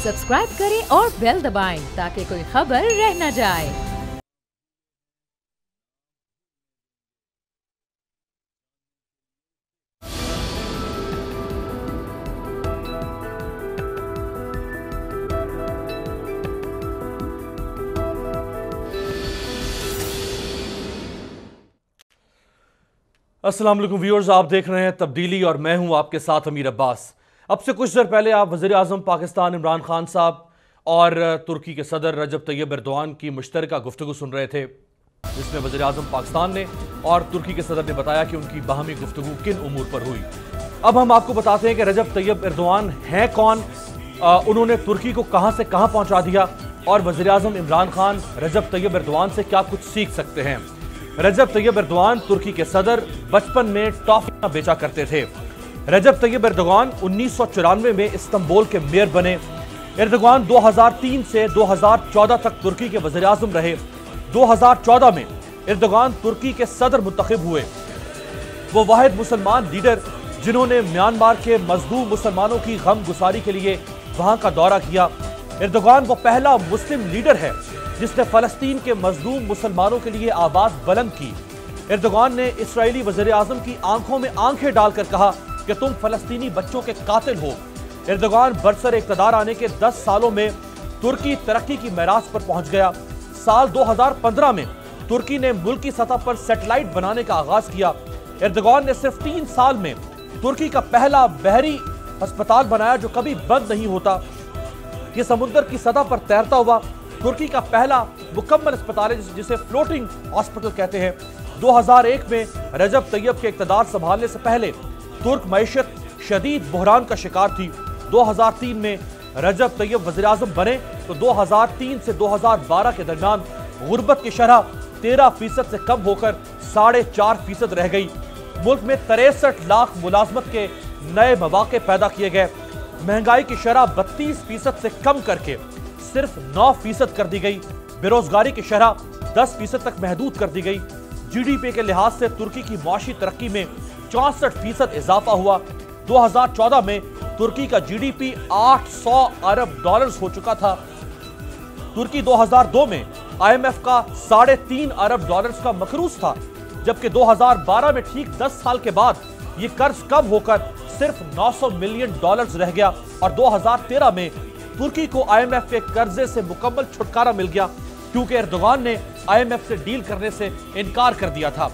Subscribe करें और bell दबाएं ताकि कोई खबर रह न जाए। अस्सलाम वालेकुम व्यूअर्स, आप देख रहे हैं तब्दीली और मैं हूं आपके साथ अमीर अब्बास। अब से कुछ देर पहले आप वज़ीर आज़म पाकिस्तान इमरान खान साहब और तुर्की के सदर रजब तैयब एर्दोआन की मुश्तरका गुफ्तगू सुन रहे थे, जिसमें वज़ीर आज़म पाकिस्तान ने और तुर्की के सदर ने बताया कि उनकी बाहमी गुफ्तगू किन उमूर पर हुई। अब हम आपको बताते हैं कि रजब तैयब एर्दोआन हैं कौन, उन्होंने तुर्की को कहां से कहां पहुंचा दिया और वज़ीर आज़म इमरान खान रजब तैयब एर्दोआन से क्या कुछ सीख सकते हैं। रजब तैयब एर्दोआन तुर्की के सदर बचपन में टॉफियां बेचा करते थे। रजब तैयब एर्दोआन 1994 में इस्तांबुल के मेयर बने। एर्दोआन 2003 से 2014 तक तुर्की के वज़ीर आज़म रहे। 2014 में एर्दोआन तुर्की के सदर मुंतखब हुए। वो वाहिद मुसलमान लीडर जिन्होंने म्यांमार के मजलूम मुसलमानों की गम गुसारी के लिए वहां का दौरा किया। एर्दोआन वो पहला मुस्लिम लीडर है जिसने फलस्तीन के मजलूम मुसलमानों के लिए आवाज बुलंद की। एर्दोआन ने इस्राएली वज़ीर आज़म की आंखों में आंखें डालकर कहा कि तुम फलस्तीनी बच्चों के कातिल हो। एर्दोआन बरसर इक़्तिदार आने के 10 सालों में तुर्की तरक्की की मैराज पर पहुंच गया। साल 2015 में तुर्की ने मुल्की सतह पर सैटेलाइट बनाने का आगाज किया। एर्दोआन ने सिर्फ 3 साल में तुर्की का पहला बहरी अस्पताल बनाया जो कभी बंद नहीं होता। ये समुद्र की सतह पर तैरता हुआ तुर्की का पहला मुकम्मल अस्पताल है जिसे फ्लोटिंग हॉस्पिटल कहते हैं। 2001 में रजब तैयब के इक़्तिदार संभालने से पहले तुर्क मईशत शदीद बहरान का शिकार थी। 2003 में रजब तैयब वज़ीर आज़म बने तो 2003 से 2012 के दरमियान गुर्बत की शरह 13% से कम होकर 4.5% रह गई। मुल्क में 63 लाख मुलाजमत के नए मौके पैदा किए गए। महंगाई की शरह 32% से कम करके सिर्फ 9% कर दी गई। बेरोजगारी की शरह 10% तक महदूद कर दी गई। जीडीपी के लिहाज से तुर्की की माशी तरक्की में 64% इजाफा हुआ। 2014 में तुर्की का जीडीपी 800 अरब डॉलर्स हो चुका था। तुर्की 2002 में आईएमएफ का 3.5 अरब डॉलर्स का मकरूज था, जबकि 2012 में ठीक 10 साल के बाद ये कर्ज कम होकर सिर्फ 900 मिलियन डॉलर्स रह गया और 2013 में तुर्की को आईएमएफ के कर्जे से मुकम्मल छुटकारा मिल गया क्योंकि एर्दोआन ने आईएमएफ से डील करने से इनकार कर दिया था।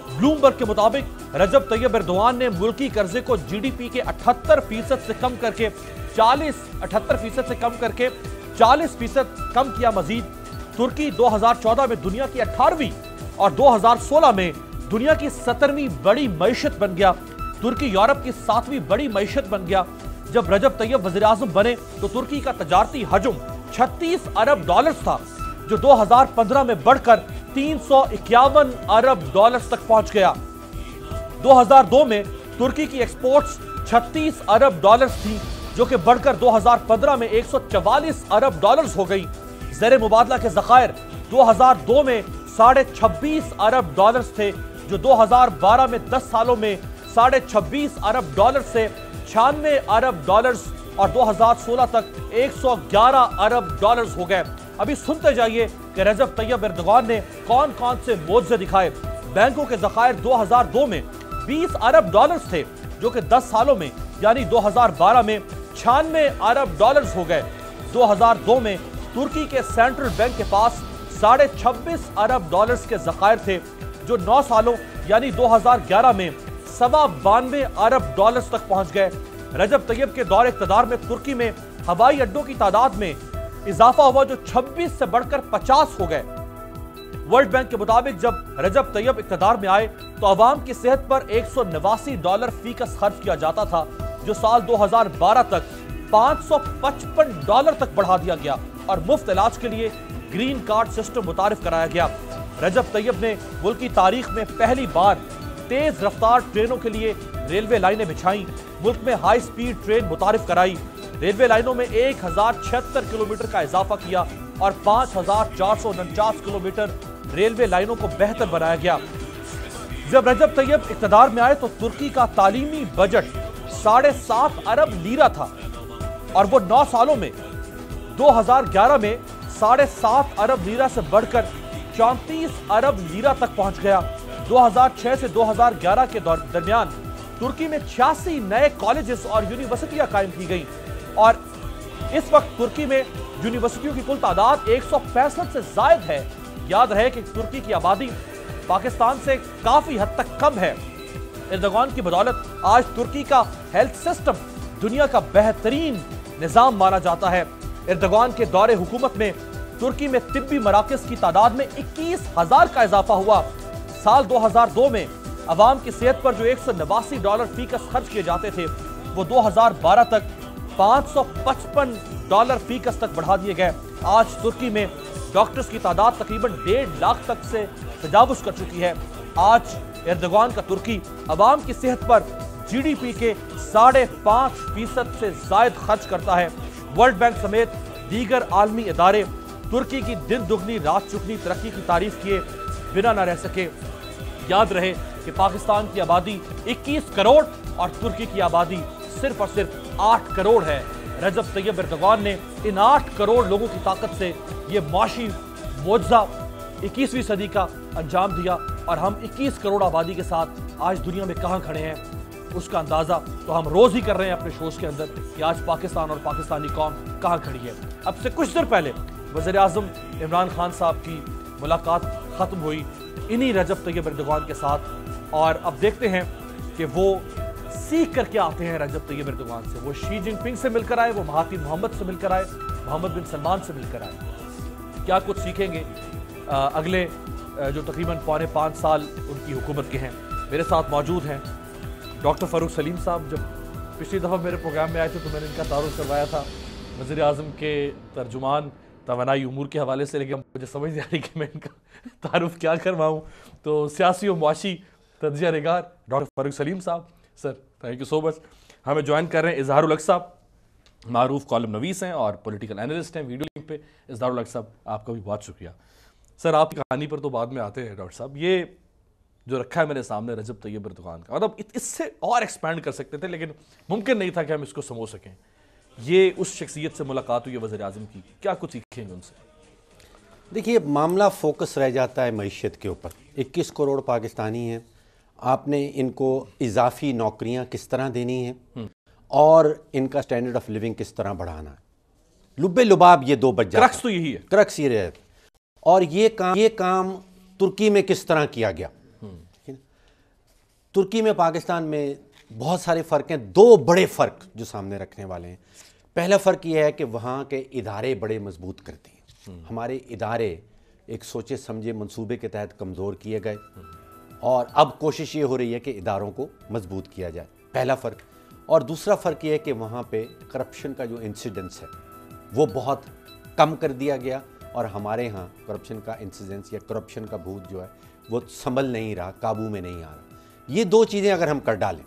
ब्लूमबर्ग के मुताबिक रजब तैयब एर्दोआन ने मुल्की कर्जे को जीडीपी के 78% से कम करके 40% कम किया। मजीद तुर्की 2014 में दुनिया की 18वीं और 2016 में दुनिया की 17वीं बड़ी मईशत बन गया। तुर्की यूरोप की 7वीं बड़ी मईशत बन गया। जब रजब तैयब वज़ीर आज़म बने तो तुर्की का तजारती हजम 36 अरब डॉलर्स था, जो 2015 में बढ़कर 351 अरब डॉलर्स तक पहुंच गया। 2002 में तुर्की की एक्सपोर्ट्स 36 अरब डॉलर्स थी, जो कि बढ़कर 2015 में 144 अरब डॉलर्स हो गई। ज़ेर मुबादला के ज़खायर 2002 में 26.5 अरब डॉलर्स थे, जो 2012 में 10 सालों में 26.5 अरब डॉलर से 96 अरब डॉलर्स और 2016 तक 111 अरब डॉलर्स हो गए। अभी सुनते जाइए कि रजब तैयब एर्दोआन ने कौन कौन से मोज़े दिखाए। बैंकों के ज़खायर 2002 में 20 अरब डॉलर्स थे, जो कि 10 सालों में यानी 2012 में 96 अरब डॉलर्स हो गए। 2002 में तुर्की के सेंट्रल बैंक के पास 26.5 अरब डॉलर्स के ज़खायर थे, जो 9 सालों यानी 2011 में 92 अरब डॉलर्स तक पहुंच गए। रजब तैयब के दौर इक़्तिदार में तुर्की में हवाई अड्डों की तादाद में इजाफा हुआ, जो 26 से बढ़कर 50 हो गए। वर्ल्ड बैंक के मुताबिक जब रजब तैयब इक़्तिदार में आए तो अवाम की सेहत पर $189 फीकस खर्च किया जाता था, जो साल 2012 तक $555 तक बढ़ा दिया गया और मुफ्त इलाज के लिए ग्रीन कार्ड सिस्टम मुतारिफ कराया गया। रजब तैयब ने मुल्क की तारीख में पहली बार तेज रफ्तार ट्रेनों के लिए रेलवे लाइनें बिछाई। मुल्क में हाई स्पीड ट्रेन मुतारिफ कराई। रेलवे लाइनों में 1076 किलोमीटर का इजाफा किया और 5449 किलोमीटर रेलवे लाइनों को बेहतर बनाया गया। जब रजब तैयब इक़्तिदार में आए तो तुर्की का तालीमी बजट 7.5 अरब लीरा था और वो 9 सालों में 2011 में 7.5 अरब लीरा से बढ़कर 34 अरब लीरा तक पहुंच गया। 2006 से 2011 के दरमियान तुर्की में 86 नए कॉलेजेस और यूनिवर्सिटियां कायम की गई और इस वक्त तुर्की में यूनिवर्सिटियों की कुल तादाद 165 से जायद है। याद रहे कि तुर्की की आबादी पाकिस्तान से काफी हद तक कम है। एर्दोगान की बदौलत आज तुर्की का हेल्थ सिस्टम दुनिया का बेहतरीन निजाम माना जाता है। एर्दोगान के दौरे हुकूमत में तुर्की में तिब्बी मराकज की तादाद में 21,000 का इजाफा हुआ। साल 2002 में अवाम की सेहत पर जो $189 फीकस खर्च किए जाते थे वो 2012 तक $555 फीकस तक बढ़ा दिए गए। आज तुर्की में डॉक्टर्स की तादाद तकरीबन 1.5 लाख तक से तजावुज कर चुकी है। आज एर्दोगान का तुर्की अवाम की सेहत पर जीडीपी के 5.5% से जायद खर्च करता है। वर्ल्ड बैंक समेत दीगर आलमी इदारे तुर्की की दिन दुगनी रात चुगनी तरक्की की तारीफ किए बिना न रह सके। याद रहे कि पाकिस्तान की आबादी 21 करोड़ और तुर्की की आबादी सिर्फ और सिर्फ 8 करोड़ है। रजब तैयब एर्दोगान ने इन 8 करोड़ लोगों की ताकत से ये माशी मोजा 21वीं सदी का अंजाम दिया और हम 21 करोड़ आबादी के साथ आज दुनिया में कहां खड़े हैं उसका अंदाजा तो हम रोज ही कर रहे हैं अपने शोज के अंदर कि आज पाकिस्तान और पाकिस्तानी कौम कहां खड़ी है। अब से कुछ देर पहले वज़ीर-ए-आज़म इमरान खान साहब की मुलाकात खत्म हुई इन्हीं रजब तैयब एर्दोगान के साथ और अब देखते हैं कि वो सीख करके आते हैं रजब तैयब एर्दोगान से। वो शी जिनपिंग से मिलकर आए, वो महातिर मोहम्मद से मिलकर आए, मोहम्मद बिन सलमान से मिलकर आए। क्या कुछ सीखेंगे अगले जो तकरीबन 4.5 साल उनकी हुकूमत के हैं। मेरे साथ मौजूद हैं डॉक्टर फ़ारूक सलीम साहब। जब पिछली दफ़ा मेरे प्रोग्राम में आए थे तो मैंने इनका तारुफ करवाया था वज़ीर-ए-आज़म के तर्जुमान तवानाई उमूर के हवाले से, लेकिन मुझे समझ नहीं आ रही कि मैं इनका तारुफ क्या करवाऊँ। तो सियासी और मुआशी तज्ज़िया निगार डॉक्टर फ़ारूक सलीम साहब, sir thank you so much. हमें ज्वाइन कर रहे हैं इज़हारुल हक साहब, मारूफ कॉलम नवीस हैं और पॉलिटिकल एनालिस्ट हैं वीडियो लिंक पे। इज़हारुल हक साहब आपका भी बहुत शुक्रिया। सर आपकी कहानी पर तो बाद में आते हैं डॉक्टर साहब। ये जो रखा है मेरे सामने रजब तैयब एर्दोगान का, मतलब इससे और एक्सपैंड कर सकते थे लेकिन मुमकिन नहीं था कि हम इसको समझ सकें। ये उस शख्सियत से मुलाकात हुई है वज़ीर-ए-आज़म की, क्या कुछ सीखेंगे उनसे? देखिए मामला फोकस रह जाता है मईशत के ऊपर। 21 करोड़ पाकिस्तानी हैं, आपने इनको इजाफी नौकरियां किस तरह देनी है और इनका स्टैंडर्ड ऑफ लिविंग किस तरह बढ़ाना है। लुब्बे लुबाब ये दो बच जाता है। क्रक्स तो यही है, क्रक्स ये रहे। और ये काम तुर्की में किस तरह किया गया। तुर्की में पाकिस्तान में बहुत सारे फ़र्क हैं। दो बड़े फ़र्क जो सामने रखने वाले हैं। पहला फ़र्क यह है कि वहाँ के इदारे बड़े मजबूत करते हैं। हमारे इदारे एक सोचे समझे मंसूबे के तहत कमज़ोर किए गए और अब कोशिश ये हो रही है कि इदारों को मजबूत किया जाए, पहला फ़र्क। और दूसरा फ़र्क ये है कि वहाँ पे करप्शन का जो इंसिडेंस है वो बहुत कम कर दिया गया और हमारे यहाँ करप्शन का इंसिडेंस या करप्शन का भूत जो है वो संभल नहीं रहा, काबू में नहीं आ रहा। ये दो चीज़ें अगर हम कर डालें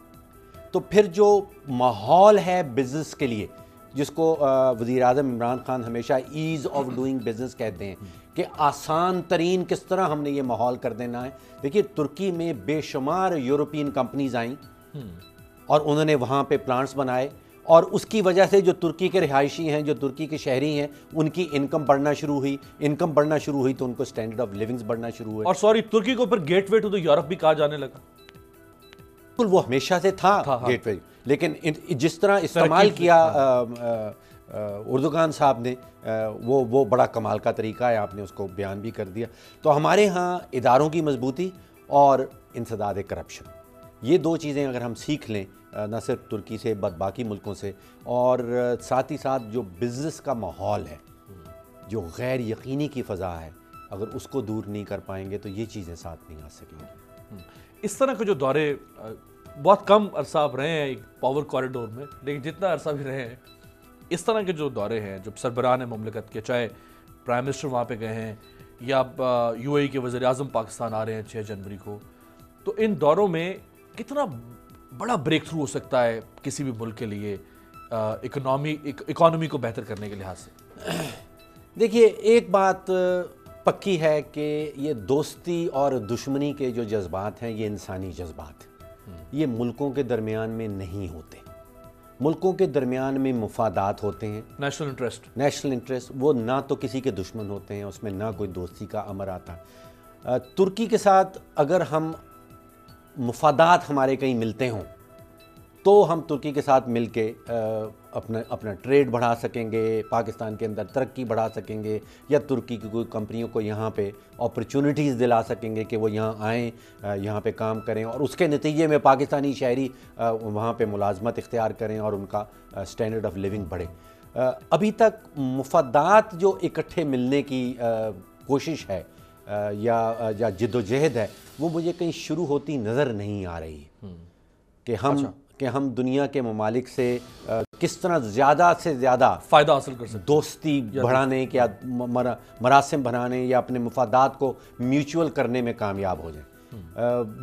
तो फिर जो माहौल है बिज़नेस के लिए, जिसको वज़ीर-ए-आज़म इमरान खान हमेशा ईज़ ऑफ डूइंग बिज़नेस कहते हैं कि आसान तरीन किस तरह हमने ये माहौल कर देना है। देखिए तुर्की में बेशुमार यूरोपियन कंपनीज आईं और उन्होंने वहाँ पे प्लांट्स बनाए और उसकी वजह से जो तुर्की के रिहायशी हैं, जो तुर्की के शहरी हैं, उनकी इनकम बढ़ना शुरू हुई। इनकम बढ़ना शुरू हुई तो उनको स्टैंडर्ड ऑफ लिविंग्स बढ़ना शुरू हुए। और सॉरी तुर्की को फिर गेटवे टू द यूरोप भी कहा जाने लगा। बिल्कुल वो हमेशा से था गेटवे, लेकिन जिस तरह इस्तेमाल किया एर्दोगान साहब ने वो बड़ा कमाल का तरीका है, आपने उसको बयान भी कर दिया। तो हमारे यहाँ इदारों की मजबूती और इंसदाद करप्शन, ये दो चीज़ें अगर हम सीख लें न सिर्फ तुर्की से बट बाकी मुल्कों से, और साथ ही साथ जो बिज़नेस का माहौल है, जो गैर यकीनी की फ़ज़ा है, अगर उसको दूर नहीं कर पाएंगे तो ये चीज़ें साथ नहीं आ सकेंगी। इस तरह के जो दौरे बहुत कम अरसा आप रहे हैं एक पावर कॉरिडोर में, लेकिन जितना अरसा भी रहे हैं इस तरह के जो दौरे हैं जो सरबरान मुमलिकत के, चाहे प्राइम मिनिस्टर वहाँ पे गए हैं या यूएई के वज़ीर-ए-आज़म पाकिस्तान आ रहे हैं 6 जनवरी को, तो इन दौरों में कितना बड़ा ब्रेक थ्रू हो सकता है किसी भी मुल्क के लिए इकोनॉमी को बेहतर करने के लिहाज से? देखिए एक बात पक्की है कि ये दोस्ती और दुश्मनी के जो जज्बात हैं ये इंसानी जज्बात हैं, ये मुल्कों के दरमियान में नहीं होते। मुल्कों के दरमियान में मुफादात होते हैं, नेशनल इंटरेस्ट, वो ना तो किसी के दुश्मन होते हैं, उसमें ना कोई दोस्ती का अमर आता। तुर्की के साथ अगर हम मुफादात हमारे कहीं मिलते हों तो हम तुर्की के साथ मिलके अपना ट्रेड बढ़ा सकेंगे, पाकिस्तान के अंदर तरक्की बढ़ा सकेंगे, या तुर्की की कोई कंपनियों को यहाँ पे अपॉर्चुनिटीज़ दिला सकेंगे कि वो यहाँ आएँ, यहाँ पे काम करें और उसके नतीजे में पाकिस्तानी शहरी वहाँ पे मुलाजमत इख्तियार करें और उनका स्टैंडर्ड ऑफ लिविंग बढ़े। अभी तक मुफादात जो इकट्ठे मिलने की कोशिश है या जिद्दोजहद है, वो मुझे कहीं शुरू होती नज़र नहीं आ रही कि हम दुनिया के ममालिक से किस तरह ज़्यादा से ज़्यादा फ़ायदा हासिल कर सकते, दोस्ती बढ़ाने या मरासिम बनाने या अपने मुफादात को म्यूचुअल करने में कामयाब हो जाए।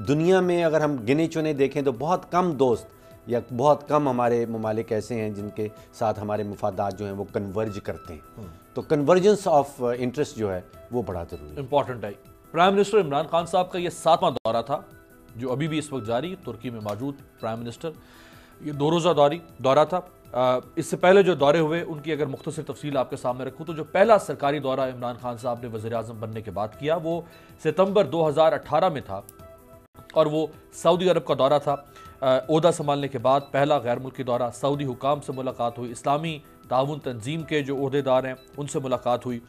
दुनिया में अगर हम गिने चुने देखें तो बहुत कम दोस्त या बहुत कम हमारे ममालिक ऐसे हैं जिनके साथ हमारे मुफादात जो हैं वो कन्वर्ज करते हैं। तो कन्वर्जेंस ऑफ इंटरेस्ट जो है वो बड़ा ज़रूरी इंपॉर्टेंट है। प्राइम मिनिस्टर इमरान खान साहब का ये 7वां दौरा था जो अभी भी इस वक्त जारी, तुर्की में मौजूद प्राइम मिनिस्टर, ये 2 रोज़ा दौरा था। इससे पहले जो दौरे हुए उनकी अगर मुख्तसर तफसील आपके सामने रखूँ तो जो पहला सरकारी दौरा इमरान खान साहब ने वज़ीर आज़म बनने के बाद किया वो सितंबर 2018 में था और वो सऊदी अरब का दौरा था। ओहदा संभालने के बाद पहला गैर मुल्की दौरा, सऊदी हुकाम से मुलाकात हुई, इस्लामी ताउन तंजीम के जो ओहदेदार हैं उनसे मुलाकात हुई,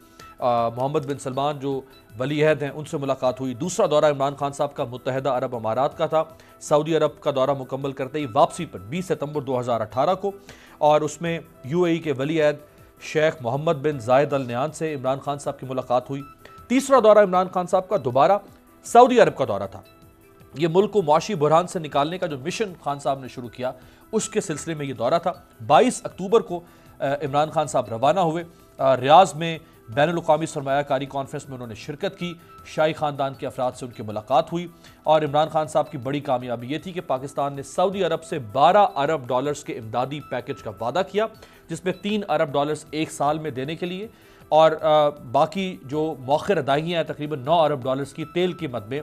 मोहम्मद बिन सलमान जो वली अहद हैं उनसे मुलाकात हुई। दूसरा दौरा इमरान खान साहब का मुत्तहिदा अरब अमारात का था। सऊदी अरब का दौरा मुकम्मल करते ही वापसी पर 20 सितंबर 2018 को, और उसमें UAE के वली अहद शेख मोहम्मद बिन जायद अल नयान से इमरान खान साहब की मुलाकात हुई। तीसरा दौरा इमरान खान साहब का दोबारा सऊदी अरब का दौरा था। ये मुल्क को मुआशी बुरहान से निकालने का जो मिशन खान साहब ने शुरू किया उसके सिलसिले में ये दौरा था। 22 अक्टूबर को इमरान खान साहब रवाना हुए। रियाज में बैनुल-अक़वामी सरमायाकारी कॉन्फ्रेंस में उन्होंने शिरकत की, शाही ख़ानदान के अफराद से उनकी मुलाकात हुई और इमरान खान साहब की बड़ी कामयाबी ये थी कि पाकिस्तान ने सऊदी अरब से $12 अरब के इमदादी पैकेज का वादा किया, जिसमें $3 अरब 1 साल में देने के लिए और बाकी जो मौखर अदायगियाँ हैं तकरीबन $9 अरब की तेल कीमत में,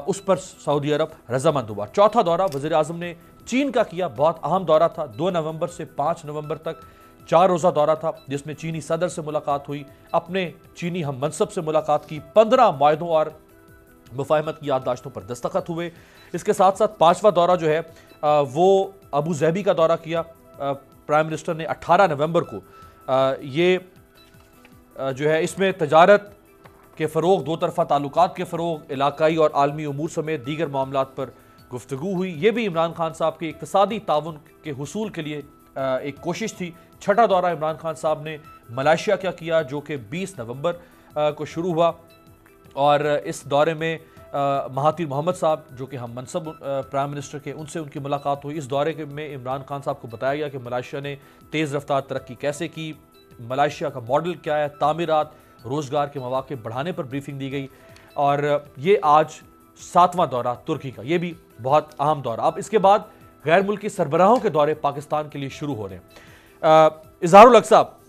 उस पर सऊदी अरब रजामंद हुआ। चौथा दौरा वज़ीर आज़म ने चीन का किया, बहुत अहम दौरा था। 2 नवंबर से 5 नवंबर तक 4 रोज़ा दौरा था जिसमें चीनी सदर से मुलाकात हुई, अपने चीनी हम मनसब से मुलाकात की, 15 मुआहदों और मुफाहमत की याददाश्तों पर दस्तखत हुए। इसके साथ साथ 5वां दौरा जो है वो अबू ज़ैबी का दौरा किया। प्राइम मिनिस्टर ने 18 नवंबर को ये जो है इसमें तजारत के फ़रोग़, दो तरफ़ा ताल्लुकात के फ़रोग़, इलाकाई और आलमी उमूर समेत दीगर मामलात पर गुफ्तगू हुई। ये भी इमरान खान साहब के इक़्तिसादी ताउन के हुसूल के लिए एक कोशिश थी। छठा दौरा इमरान खान साहब ने मलेशिया का किया जो कि 20 नवंबर को शुरू हुआ और इस दौरे में महातिर मोहम्मद साहब जो कि हम मनसब प्राइम मिनिस्टर के, उनसे उनकी मुलाकात हुई। इस दौरे में इमरान खान साहब को बताया गया कि मलेशिया ने तेज़ रफ्तार तरक्की कैसे की, मलेशिया का मॉडल क्या है, तामीरात, रोज़गार के मौके बढ़ाने पर ब्रीफिंग दी गई। और ये आज 7वां दौरा तुर्की का, ये भी बहुत अहम दौरा। अब इसके बाद गैर मुल्की सरबराहों के दौरे पाकिस्तान के लिए शुरू हो रहे हैं। इजहारुल हक साहब,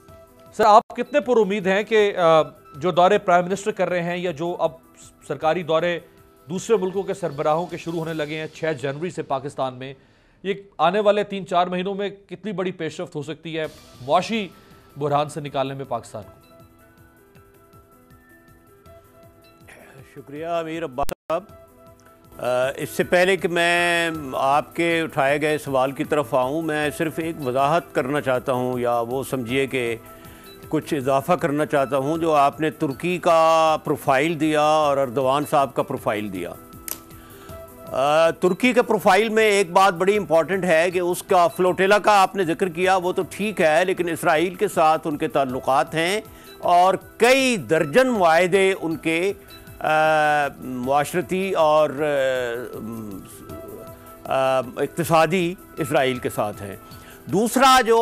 सर आप कितने पुरुमीद हैं कि जो दौरे प्राइम मिनिस्टर कर रहे हैं या जो अब सरकारी दौरे दूसरे मुल्कों के सरबराहों के शुरू होने लगे हैं 6 जनवरी से पाकिस्तान में, ये आने वाले 3-4 महीनों में कितनी बड़ी पेशरफ्त हो सकती है मुआशी बुरहान से निकालने में पाकिस्तान को? शुक्रिया अमीर अब्बास साहब। इससे पहले कि मैं आपके उठाए गए सवाल की तरफ आऊँ, मैं सिर्फ़ एक वजाहत करना चाहता हूँ या वो समझिए कि कुछ इजाफ़ा करना चाहता हूँ। जो आपने तुर्की का प्रोफाइल दिया और अर्दवान साहब का प्रोफाइल दिया, तुर्की के प्रोफाइल में एक बात बड़ी इम्पॉर्टेंट है कि उसका फ्लोटेला का आपने जिक्र किया, वो तो ठीक है, लेकिन इसराइल के साथ उनके ताल्लुकात हैं और कई दर्जन मुआहदे उनके मुआशरती और इक़्तिसादी इसराइल के साथ हैं। दूसरा जो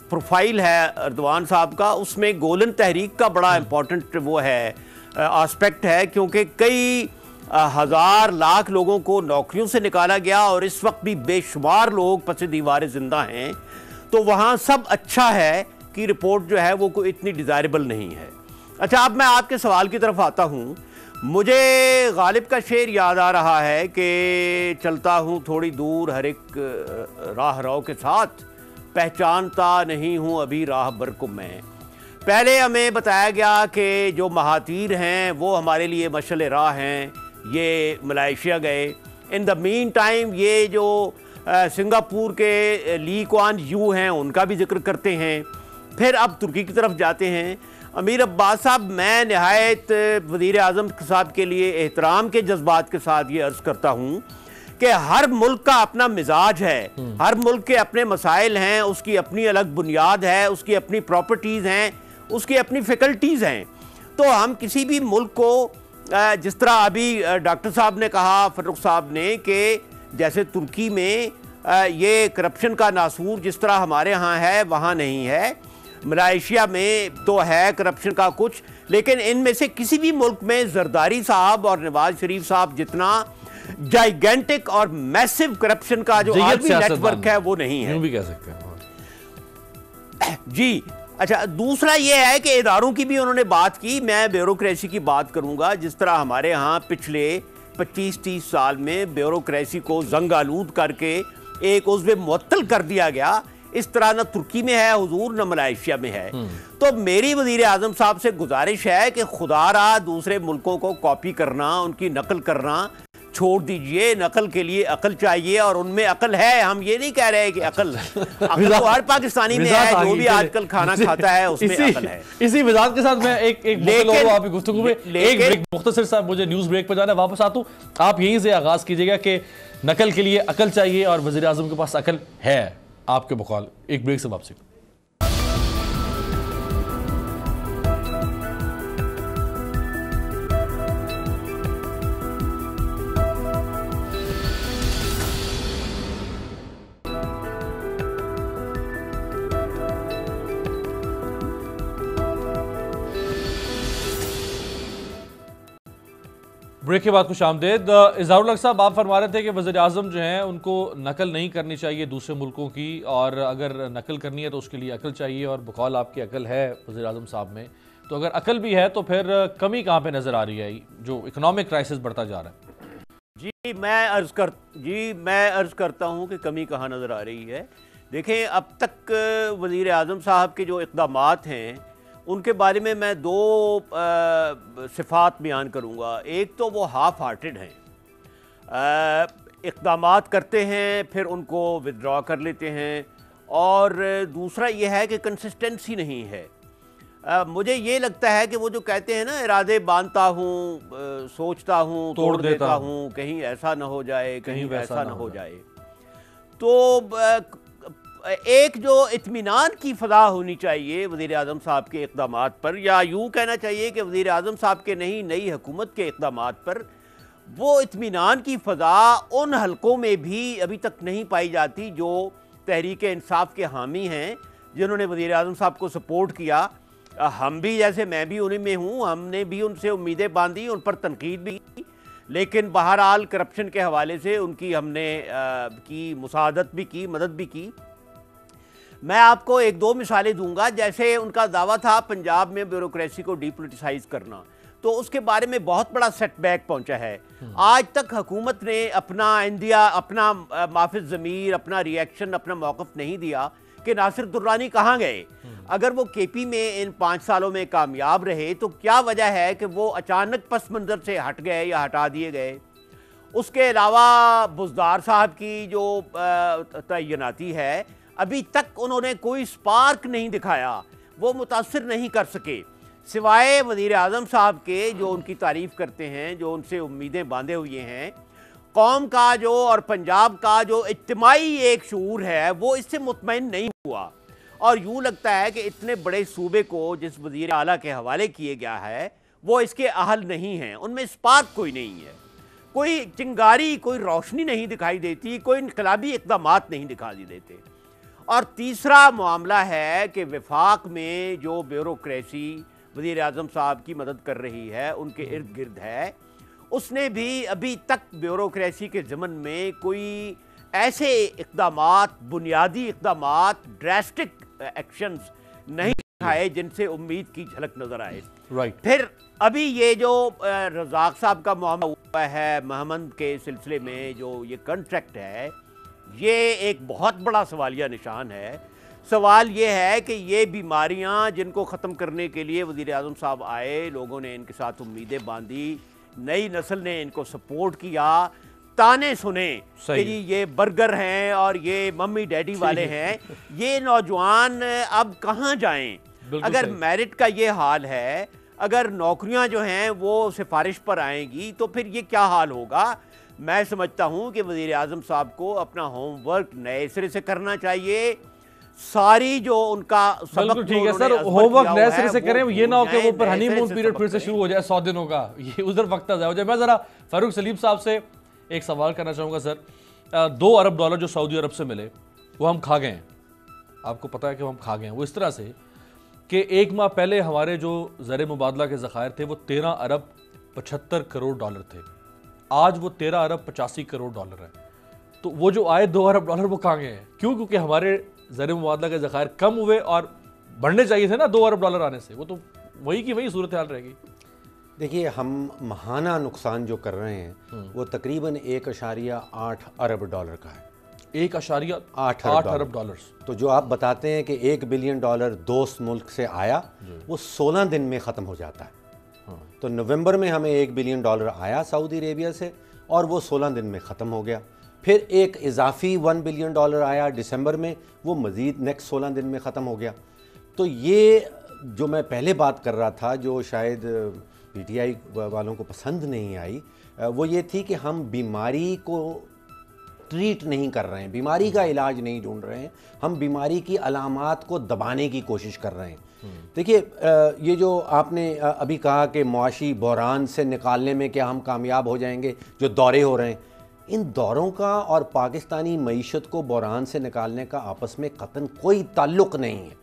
प्रोफाइल है अर्दवान साहब का, उसमें गोलन तहरीक का बड़ा इम्पॉर्टेंट वो है आस्पेक्ट है, क्योंकि कई हज़ार लाख लोगों को नौकरियों से निकाला गया और इस वक्त भी बेशुमार लोग पस दीवार ज़िंदा हैं। तो वहाँ सब अच्छा है कि रिपोर्ट जो है वो कोई इतनी डिज़ायरेबल नहीं है। अच्छा, अब मैं आपके सवाल की तरफ आता हूँ। मुझे गालिब का शेर याद आ रहा है कि चलता हूँ थोड़ी दूर हर एक राह रो के साथ, पहचानता नहीं हूँ अभी राहबर को मैं। पहले हमें बताया गया कि जो महातीर हैं वो हमारे लिए मशअल राह हैं, ये मलेशिया गए। इन द मीन टाइम ये जो सिंगापुर के ली कुआन यू हैं उनका भी जिक्र करते हैं, फिर अब तुर्की की तरफ जाते हैं। अमीर अब्बास साहब, मैं नहायत वज़ीर आज़म साहब के लिए एहतराम के जज्बात के साथ ये अर्ज़ करता हूँ कि हर मुल्क का अपना मिजाज है, हर मुल्क के अपने मसाइल हैं, उसकी अपनी अलग बुनियाद है, उसकी अपनी प्रॉपर्टीज़ हैं, उसकी अपनी फैकल्टीज़ हैं। तो हम किसी भी मुल्क को जिस तरह अभी डॉक्टर साहब ने कहा, फर्रुख साहब ने, कि जैसे तुर्की में ये करप्शन का नासूर जिस तरह हमारे यहाँ है वहाँ नहीं है, मलेशिया में तो है करप्शन का कुछ, लेकिन इनमें से किसी भी मुल्क में जरदारी साहब और नवाज शरीफ साहब जितना जाइगेंटिक और मैसिव करप्शन का जो आलमी नेटवर्क है वो नहीं है, भी कह सकते हैं जी। अच्छा, दूसरा ये है कि इदारों की भी उन्होंने बात की। मैं ब्यूरोक्रेसी की बात करूंगा। जिस तरह हमारे यहाँ पिछले 25-30 साल में ब्यूरोक्रेसी को जंग आलूद करके एक उज़्व मुअत्तल कर दिया गया, इस तरह न तुर्की में है हुजूर, न मलेशिया में है। तो मेरी वज़ीर आज़म साहब से गुजारिश है कि खुदारा दूसरे मुल्कों को कॉपी करना, उनकी नकल करना छोड़ दीजिए। नकल के लिए अकल चाहिए और उनमें अकल है। हम ये नहीं कह रहे कि अकल तो हर पाकिस्तानी में है, जो भी आजकल खाना खाता है उसमें अकल है। इसी मिजाज के साथ मैं एक गुफ्तगू में एक ब्रेक, मुख्तसर साहब मुझे न्यूज ब्रेक पर जाना है, वापस आता हूं। आप यहीं से आगाज कीजिएगा कि नकल के लिए अकल चाहिए और वज़ीर आज़म के पास अकल है, आपके बकौल। एक ब्रेक से वापसी। ब्रेक के बाद खुश आमदेद। इज़हारुल हक साहब, आप फरमा रहे थे कि वज़ीर आज़म जो हैं उनको नकल नहीं करनी चाहिए दूसरे मुल्कों की, और अगर नकल करनी है तो उसके लिए अकल चाहिए, और बकौल आपकी अकल है वज़ीर आज़म साहब में। तो अगर अकल भी है तो फिर कमी कहाँ पे नज़र आ रही है जो इकोनॉमिक क्राइसिस बढ़ता जा रहा है? जी मैं अर्ज़ करता हूँ कि कमी कहाँ नज़र आ रही है। देखें, अब तक वज़ीर आज़म साहब के जो इक़दामात हैं उनके बारे में मैं दो सिफ़ात बयान करूँगा। एक तो वो हाफ हार्टेड हैं, इक़दामात करते हैं फिर उनको विदड्रॉ कर लेते हैं, और दूसरा ये है कि कंसिस्टेंसी नहीं है। मुझे ये लगता है कि वो जो कहते हैं ना, इरादे बांधता हूँ, सोचता हूँ, तोड़ देता हूँ, कहीं ऐसा ना हो जाए, कहीं वैसा ना हो जाए। तो एक जो इत्मीनान की फ़ज़ा होनी चाहिए वज़ीर आज़म साहब के इक़दामात पर, या यूँ कहना चाहिए कि वज़ीर आज़म साहब के नहीं, नई हुकूमत के इक़दामात पर वो इत्मीनान की फ़ज़ा उन हलकों में भी अभी तक नहीं पाई जाती जो तहरीक इंसाफ के हामी हैं, जिन्होंने वज़ीर आज़म साहब को सपोर्ट किया। हम भी, जैसे मैं भी उन्हीं में हूँ, हमने भी उनसे उम्मीदें बांधी, उन पर तनकीद भी की, लेकिन बहरहाल करप्शन के हवाले से उनकी हमने की मुसादत भी की, मदद भी की। मैं आपको एक दो मिसालें दूंगा। जैसे उनका दावा था पंजाब में ब्यूरोक्रेसी को डीपोलिटिसाइज करना, तो उसके बारे में बहुत बड़ा सेटबैक पहुंचा है। आज तक हुकूमत ने अपना इंदिया, अपना माफिज ज़मीर, अपना रिएक्शन, अपना मौक़िफ़ नहीं दिया कि नासिर दुर्रानी कहाँ गए। अगर वो केपी में इन 5 सालों में कामयाब रहे तो क्या वजह है कि वो अचानक पस मंज़र से हट गए या हटा दिए गए। उसके अलावा बुज़दार साहब की जो तैनाती है, अभी तक उन्होंने कोई स्पार्क नहीं दिखाया, वो मुतासिर नहीं कर सके, सिवाय वज़ीर आज़म साहब के जो उनकी तारीफ़ करते हैं, जो उनसे उम्मीदें बांधे हुए हैं। कौम का जो और पंजाब का जो इज्तिमाई एक शऊर है वो इससे मुतमईन नहीं हुआ, और यूँ लगता है कि इतने बड़े सूबे को जिस वज़ीर आला के हवाले किए गया है वो इसके अहल नहीं हैं। उनमें स्पार्क कोई नहीं है, कोई चिंगारी, कोई रोशनी नहीं दिखाई देती, कोई इनकलाबी इक़दामात नहीं दिखाई देते। और तीसरा मामला है कि वफाक में जो ब्यूरोक्रेसी वज़ीर आज़म साहब की मदद कर रही है उनके इर्द गिर्द है, उसने भी अभी तक ब्यूरोक्रेसी के ज़मन में कोई ऐसे इक़दामात, बुनियादी इक़दामात, ड्रास्टिक एक्शंस नहीं दिखाए जिनसे उम्मीद की झलक नज़र आए। फिर अभी ये जो रज़ाक साहब का मामला हुआ है महमद के सिलसिले में, जो ये कॉन्ट्रैक्ट है, ये एक बहुत बड़ा सवालिया निशान है। सवाल ये है कि ये बीमारियां जिनको ख़त्म करने के लिए वज़ीर आज़म साहब आए, लोगों ने इनके साथ उम्मीदें बांधी, नई नस्ल ने इनको सपोर्ट किया, ताने सुने कि जी ये बर्गर हैं और ये मम्मी डैडी वाले हैं, ये नौजवान अब कहाँ जाएं? अगर मेरिट का ये हाल है, अगर नौकरियां जो हैं वो सिफारिश पर आएंगी तो फिर ये क्या हाल होगा? मैं समझता हूं कि वज़ीर आज़म साहब को अपना होमवर्क नए सिरे से करना चाहिए। सारी जो उनका बिल्कुल ठीक है सर, होमवर्क नए सिरे से करें, ये ना हो कि वो पर हनीमून पीरियड फिर से शुरू हो जाए 100 दिनों का, ये उधर वक्त हो जाए। मैं जरा फारूक सलीम साहब से एक सवाल करना चाहूँगा सर। 2 अरब डॉलर जो सऊदी अरब से मिले वो हम खा गए हैं, आपको पता है कि हम खा गए हैं। वो इस तरह से कि 1 माह पहले हमारे जो ज़र मुबादला के ज़खायर थे वो 13 अरब 75 करोड़ डॉलर थे, आज वो 13 अरब 85 करोड़ डॉलर है। तो वो जो आए 2 अरब डॉलर वो कहाँ गए हैं? क्यों? क्योंकि हमारे ज़र मुबादला के ज़खायर कम हुए और बढ़ने चाहिए थे ना 2 अरब डॉलर आने से, वो तो वही की वही सूरत हाल रहेगी। देखिए, हम महाना नुकसान जो कर रहे हैं वो तकरीबन 1.8 अरब डॉलर का है। 1.8 अरब डॉलर। तो जो आप बताते हैं कि $1 बिलियन दोस्त मुल्क से आया, वो 16 दिन में ख़त्म हो जाता है। तो नवंबर में हमें $1 बिलियन आया सऊदी अरेबिया से और वो 16 दिन में ख़त्म हो गया। फिर एक इजाफी $1 बिलियन आया दिसंबर में, वो मज़ीद नेक्स्ट 16 दिन में ख़त्म हो गया। तो ये जो मैं पहले बात कर रहा था, जो शायद पीटीआई वालों को पसंद नहीं आई, वो ये थी कि हम बीमारी को ट्रीट नहीं कर रहे हैं, बीमारी का इलाज नहीं ढूंढ रहे हैं, हम बीमारी की अलामात को दबाने की कोशिश कर रहे हैं। देखिए, ये जो आपने अभी कहा कि मुआशी बहरान से निकालने में क्या हम कामयाब हो जाएंगे, जो दौरे हो रहे हैं, इन दौरों का और पाकिस्तानी मईशत को बहरान से निकालने का आपस में कतन कोई ताल्लुक़ नहीं है।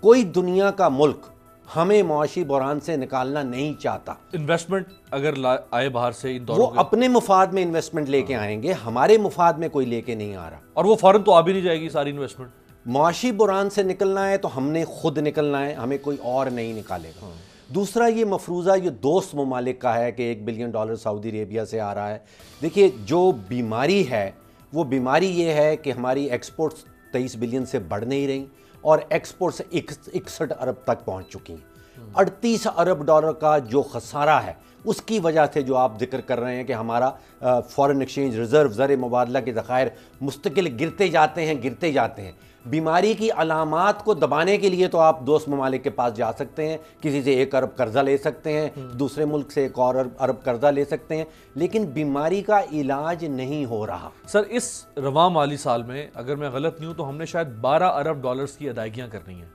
कोई दुनिया का मुल्क हमें मुआशी बहरान से निकालना नहीं चाहता। इन्वेस्टमेंट अगर आए बाहर से, इन वो अपने मुफाद में इन्वेस्टमेंट लेके आएंगे, हमारे मुफाद में कोई लेके नहीं आ रहा, और वो फौरन तो आ भी नहीं जाएगी सारी इन्वेस्टमेंट। मुआशी बहरान से निकलना है तो हमने खुद निकलना है, हमें कोई और नहीं निकालेगा। दूसरा, ये मफरूज़ा ये दोस्त ममालिक का है कि $1 बिलियन सऊदी अरेबिया से आ रहा है। देखिए, जो बीमारी है वो बीमारी ये है कि हमारी एक्सपोर्ट्स 23 बिलियन से बढ़ नहीं रही और एक्सपोर्ट्स 61 अरब तक पहुंच चुकी हैं। 38 अरब डॉलर का जो खसारा है उसकी वजह से जो आप जिक्र कर रहे हैं कि हमारा फॉरेन एक्सचेंज रिजर्व, ज़र मुबादला के ज़खायर मुस्तकिल गिरते जाते हैं। बीमारी की अलामात को दबाने के लिए तो आप दोस्त ममालिक के पास जा सकते हैं, किसी से 1 अरब कर्जा ले सकते हैं, दूसरे मुल्क से 1 और अरब कर्जा ले सकते हैं, लेकिन बीमारी का इलाज नहीं हो रहा। सर, इस रवां माली साल में अगर मैं गलत नहीं हूं तो हमने शायद 12 अरब डॉलर्स की अदायगियां करनी है,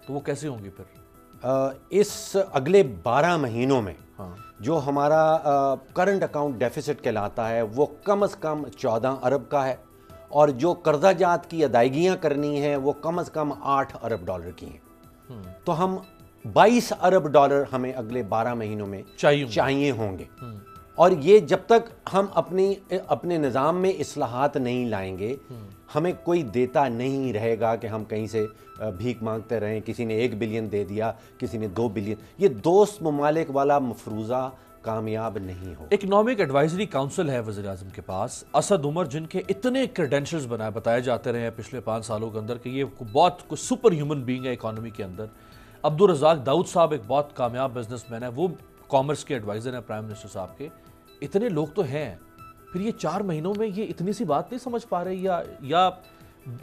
तो वो कैसे होंगी फिर? इस अगले 12 महीनों में जो हमारा करंट अकाउंट डेफिसिट कहलाता है वो कम से कम 14 अरब का है, और जो कर्जा जात की अदायगियाँ करनी है वो कम से कम 8 अरब डॉलर की हैं। तो हम 22 अरब डॉलर हमें अगले 12 महीनों में चाहिए होंगे। और ये जब तक हम अपने निज़ाम में इस्लाहात नहीं लाएंगे, हमें कोई देता नहीं रहेगा कि हम कहीं से भीख मांगते रहें। किसी ने 1 बिलियन दे दिया, किसी ने 2 बिलियन। ये दोस्त ममालिक वाला मफरूज़ा कामयाब नहीं हो। इकोनॉमिक एडवाइजरी काउंसिल है वज़ीर आज़म के पास, असद उमर, जिनके इतने क्रेडेंशियल्स बताए जाते रहे हैं पिछले 5 सालों के अंदर कि ये बहुत कुछ सुपर ह्यूमन बीइंग है इकोनॉमी के अंदर। अब्दुल रज़ाक दाऊद साहब एक बहुत कामयाब बिजनेसमैन है, वो कॉमर्स के एडवाइज़र हैं प्राइम मिनिस्टर साहब के। इतने लोग तो हैं, फिर ये 4 महीनों में ये इतनी सी बात नहीं समझ पा रहे, या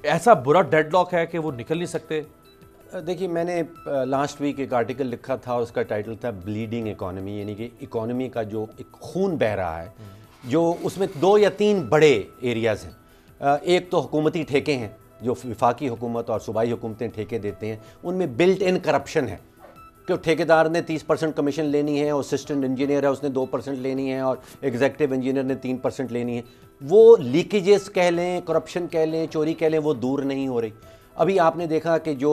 ऐसा बुरा डेडलॉक है कि वो निकल नहीं सकते? देखिए, मैंने लास्ट वीक एक आर्टिकल लिखा था, उसका टाइटल था ब्लीडिंग इकोनॉमी, यानी कि इकोनॉमी का जो एक खून बह रहा है, जो उसमें 2 या 3 बड़े एरियाज़ हैं। एक तो हुकूमती ठेके हैं, जो वफाकी हुकूमत और सूबाई हुकूमतें ठेके देते हैं, उनमें बिल्ट इन करप्शन है कि ठेकेदार ने 30% कमीशन लेनी है, और असिस्टेंट इंजीनियर है उसने 2% लेनी है, और एग्जीक्यूटिव इंजीनियर ने 3% लेनी है। वो लीकेजेस कह लें, करप्शन कह लें, चोरी कह लें, वो दूर नहीं हो रही। अभी आपने देखा कि जो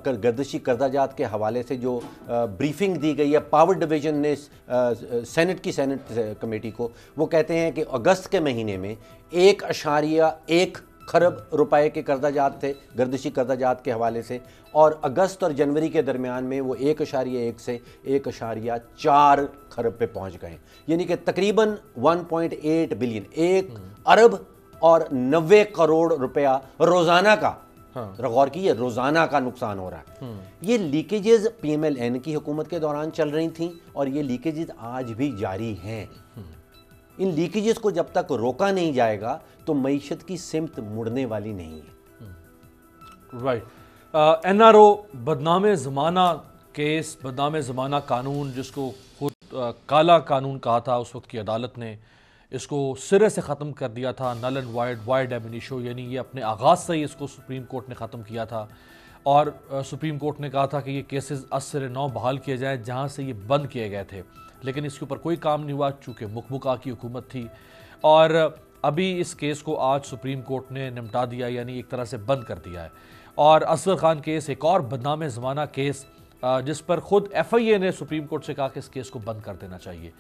गर्दिशी कर्जाजात के हवाले से जो ब्रीफिंग दी गई है पावर डिवीज़न ने सेनेट कमेटी को, वो कहते हैं कि अगस्त के महीने में 1.1 खरब रुपए के कर्जाजात थे गर्दिशी कर्जाजात के हवाले से, और अगस्त और जनवरी के दरमियान में वो 1.1 से 1.4 खरब पे पहुंच गए, यानी कि तकरीबन 1.8 बिलियन, 1 अरब और 90 करोड़ रुपया रोज़ाना का गौर कीजिए, रोजाना का नुकसान हो रहा है। ये लीकेजेस PMLN की हुकूमत के दौरान चल रही थी और ये लीकेजेस आज भी जारी हैं। इन लीकेजेस को जब तक रोका नहीं जाएगा तो मईशत की सिमत मुड़ने वाली नहीं है। राइट। NRO बदनामे ज़माना केस, बदनामे ज़माना कानून, जिसको खुद काला कानून कहा था उस वक्त की अदालत ने, इसको सिरे से ख़त्म कर दिया था। Null and void ab initio, यानी ये अपने आगाज़ से ही इसको सुप्रीम कोर्ट ने ख़त्म किया था। और सुप्रीम कोर्ट ने कहा था कि ये केसेस असर नौ बहाल किए जाएँ जहाँ से ये बंद किए गए थे, लेकिन इसके ऊपर कोई काम नहीं हुआ चूँकि मुकबुका की हुकूमत थी। और अभी इस केस को आज सुप्रीम कोर्ट ने निपटा दिया, यानी एक तरह से बंद कर दिया है। और असगर खान केस एक और बदनाम ज़माना केस, जिस पर ख़ुद FIA ने सुप्रीम कोर्ट से कहा कि इस केस को बंद कर देना चाहिए।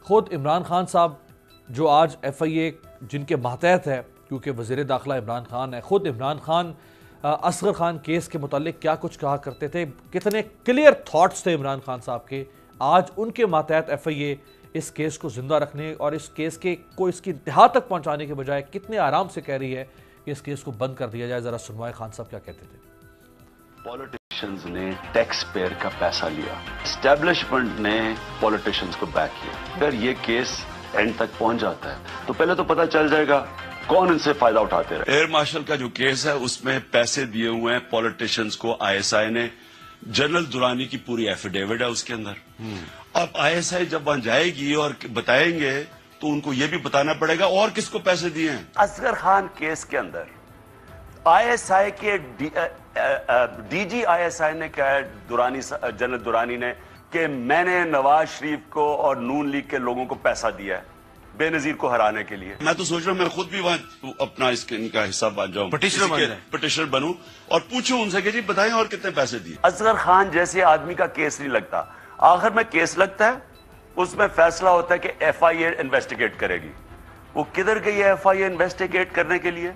ख़ुद इमरान खान साहब जो आज FIA जिनके मातहत है, क्योंकि वज़ीर दाखिला इमरान खान है, ख़ुद इमरान खान असगर खान केस के मुतालिक क्या कुछ कहा करते थे, कितने क्लियर थाट्स थे इमरान खान साहब के। आज उनके मातहत FIA इस केस को ज़िंदा रखने और इस केस के को इसकी इंतहा तक पहुँचाने के बजाय कितने आराम से कह रही है कि इस केस को बंद कर दिया जाए। ज़रा सुनवाए खान साहब क्या कहते थे। पॉलिटिशियंस ने टैक्स पेयर का पैसा लिया, एस्टेब्लिशमेंट ने पॉलिटिशियंस को बैक किया, फिर ये केस एंड तक पहुंच जाता है तो पहले तो पता चल जाएगा कौन इनसे फायदा उठाते रहे। एयर मार्शल का जो केस है उसमें पैसे दिए हुए हैं पॉलिटिशियंस को ISI ने। जनरल दुरानी की पूरी एफिडेविट है उसके अंदर। अब ISI जब वहां जाएगी और बताएंगे तो उनको ये भी बताना पड़ेगा और किसको पैसे दिए हैं। असगर खान केस के अंदर ISI के DG ISI ने कहा है, जनरल दुरानी ने, कि मैंने नवाज शरीफ को और नून लीग के लोगों को पैसा दिया है बेनजीर को हराने के लिए। मैं तो सोच रहा हूं मैं खुद भी वहां अपना इनका हिस्सा बन जाऊं, पिटिशनर बनूं और पूछूं उनसे कि जी बताएं और कितने पैसे दिए। असगर खान जैसे आदमी का केस नहीं लगता, आखिर में केस लगता है, उसमें फैसला होता है कि FIA इन्वेस्टिगेट करेगी। वो किधर गई है FIA इन्वेस्टिगेट करने के लिए?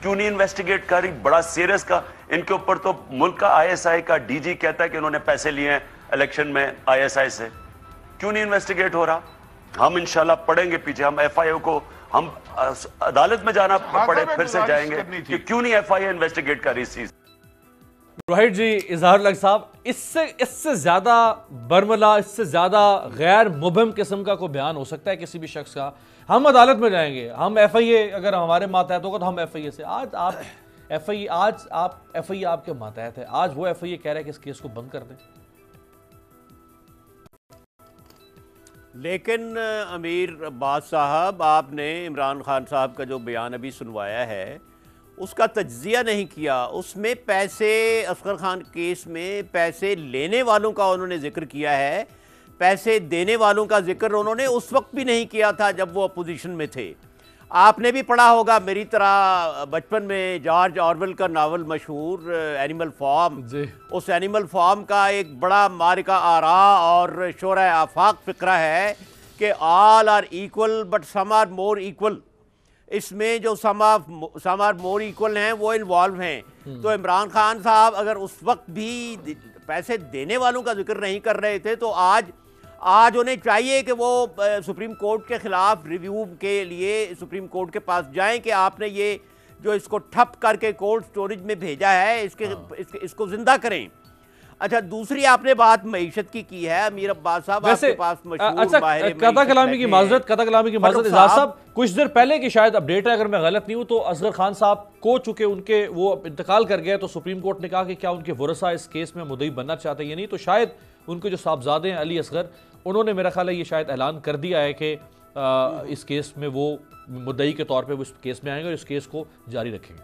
क्यों नहीं इन्वेस्टिगेट कर रही? बड़ा सीरियस का इनके ऊपर तो मुल्क का ISI का DG कहता है कि उन्होंने पैसे लिए हैं इलेक्शन में ISI से। क्यों नहीं इन्वेस्टिगेट हो रहा? हम इंशाल्लाह पढ़ेंगे पीछे, हम FIA को हम अदालत में जाना पड़े फिर से जाएंगे कि क्यों नहीं FIA इन्वेस्टिगेट कर रही इस चीज। राइट जी, इजहार लग साहब, इससे ज्यादा बरमला, इससे ज्यादा गैर मुबहम किस्म का कोई बयान हो सकता है किसी भी शख्स का? हम अदालत में जाएंगे, हम FIA अगर हमारे मातहत होगा तो हम FIA से, आज आप FIA आपके मातहत है, आज वो FIA कह रहा है कि इस केस को बंद कर दें। लेकिन अमीर अब्बास साहब, आपने इमरान खान साहब का जो बयान अभी सुनवाया है उसका तज्जिया नहीं किया। उसमें पैसे, असगर खान केस में पैसे लेने वालों का उन्होंने जिक्र किया है, पैसे देने वालों का जिक्र उन्होंने उस वक्त भी नहीं किया था जब वो अपोजिशन में थे। आपने भी पढ़ा होगा मेरी तरह बचपन में जॉर्ज ऑरवेल का नावल मशहूर एनिमल फार्म। उस एनिमल फार्म का एक बड़ा मारिका आरा और शोरा आफाक फिक्रा है कि all are equal but some are more equal. इसमें जो सम आर मोर इक्वल हैं वो इन्वॉल्व हैं। तो इमरान खान साहब अगर उस वक्त भी पैसे देने वालों का जिक्र नहीं कर रहे थे तो आज उन्हें चाहिए कि वो सुप्रीम कोर्ट के खिलाफ रिव्यू के लिए सुप्रीम कोर्ट के पास जाएं कि आपने ये जो इसको ठप करके कोल्ड स्टोरेज में भेजा है इसको जिंदा करें। अच्छा, दूसरी आपने बात मईशत की है अमीर अब्बास साहब, आपके पास कता कलामी की माजरत इजाज़ साहब, कुछ देर पहले की शायद अपडेट है अगर मैं गलत नहीं हूं तो असगर खान साहब को चुके उनके वो इंतकाल कर गए तो सुप्रीम कोर्ट ने कहा कि क्या उनके वरसा इस केस में मुद्दई बनना चाहते हैं या नहीं, तो शायद उनके जो साहबजादे हैं अली असगर, उन्होंने मेरा ख्याल है ये शायद ऐलान कर दिया है कि इस केस में वो मुद्दई के तौर पे वो इस केस में आएंगे और इस केस को जारी रखेंगे।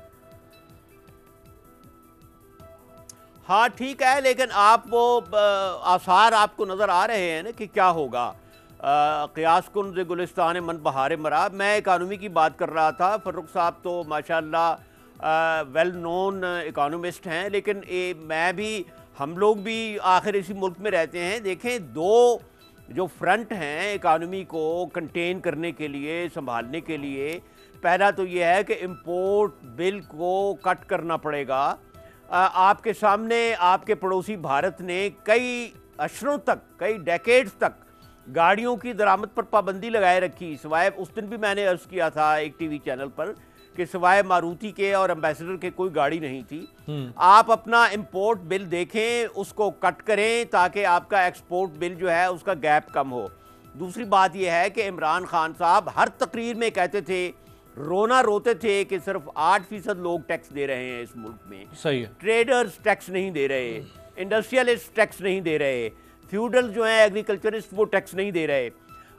हाँ ठीक है, लेकिन आप वो आसार आपको नज़र आ रहे हैं ना कि क्या होगा। क़ियास कुन ज़े गुलिस्तान मन बहार मरा, मैं इकानमी की बात कर रहा था। फ़र्रुख साहब तो माशाल्लाह वेल नोन इकानमिस्ट हैं, लेकिन मैं भी, हम लोग भी आखिर इसी मुल्क में रहते हैं। देखें, दो जो फ्रंट हैं इकानमी को कंटेन करने के लिए, संभालने के लिए, पहला तो ये है कि इम्पोर्ट बिल को कट करना पड़ेगा। आपके सामने आपके पड़ोसी भारत ने कई अशरों तक, कई डेकेड्स तक गाड़ियों की दरामद पर पाबंदी लगाए रखी। सिवाय उस दिन भी मैंने अर्ज़ किया था एक TV चैनल पर कि सिवाय मारुति के और एम्बेसडर के कोई गाड़ी नहीं थी। आप अपना इंपोर्ट बिल देखें, उसको कट करें ताकि आपका एक्सपोर्ट बिल जो है उसका गैप कम हो। दूसरी बात यह है कि इमरान खान साहब हर तकरीर में कहते थे, रोना रोते थे कि सिर्फ 8% लोग टैक्स दे रहे हैं इस मुल्क में। सही है। ट्रेडर्स टैक्स नहीं दे रहे, इंडस्ट्रियलिस्ट टैक्स नहीं दे रहे, फ्यूडल जो है एग्रीकल्चरिस्ट वो टैक्स नहीं दे रहे।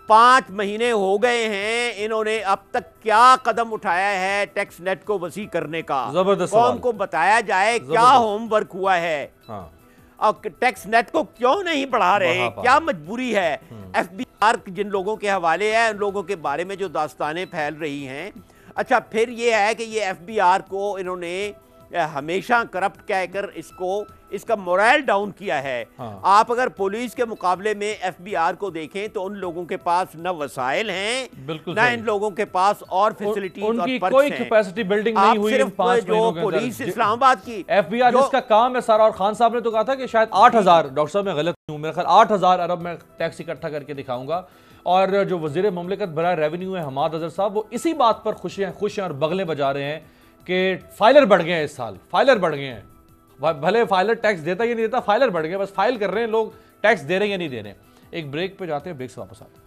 5 महीने हो गए हैं, इन्होंने अब तक क्या कदम उठाया है टैक्स नेट को वसी करने का? जबरदस्त कौम सवाल। को बताया जाए क्या होमवर्क हुआ है। हाँ। और टैक्स नेट को क्यों नहीं बढ़ा रहे, क्या मजबूरी है? FBR जिन लोगों के हवाले है, उन लोगों के बारे में जो दास्तानें फैल रही हैं। अच्छा, फिर ये है कि ये FBR को इन्होंने हमेशा करप्ट कहकर इसका मोरल डाउन किया है। हाँ। आप अगर पुलिस के मुकाबले में FBR को देखें तो उन लोगों के पास न वसाइल हैं, बिल्कुल न इन लोगों के पास और फैसिलिटीज उनकी और कोई पर्क्स हैं। कैपेसिटी बिल्डिंग नहीं हुई सिर्फ इन 5 जो महीनों के अंदर। पुलिस इस्लामाबाद की FBR जिसका काम है सारा, और खान साहब ने तो कहा था कि शायद 8,000, डॉक्टर साहब मैं गलत हूँ, मेरा ख्याल 8,000 अरब मैं टैक्स इकट्ठा करके दिखाऊंगा। और जो वजीर ममलिकत बराए रेवेन्यू है हमाद अजहर साहब, वो इसी बात पर खुश हैं और बगले बजा रहे हैं कि फाइलर बढ़ गए हैं इस साल, फाइलर बढ़ गए हैं। भले फाइलर टैक्स देता या नहीं देता, फाइलर बढ़ गए, बस फाइल कर रहे हैं लोग, टैक्स दे रहे हैं या नहीं दे रहे हैं। एक ब्रेक पे जाते हैं, ब्रेक से वापस आते हैं।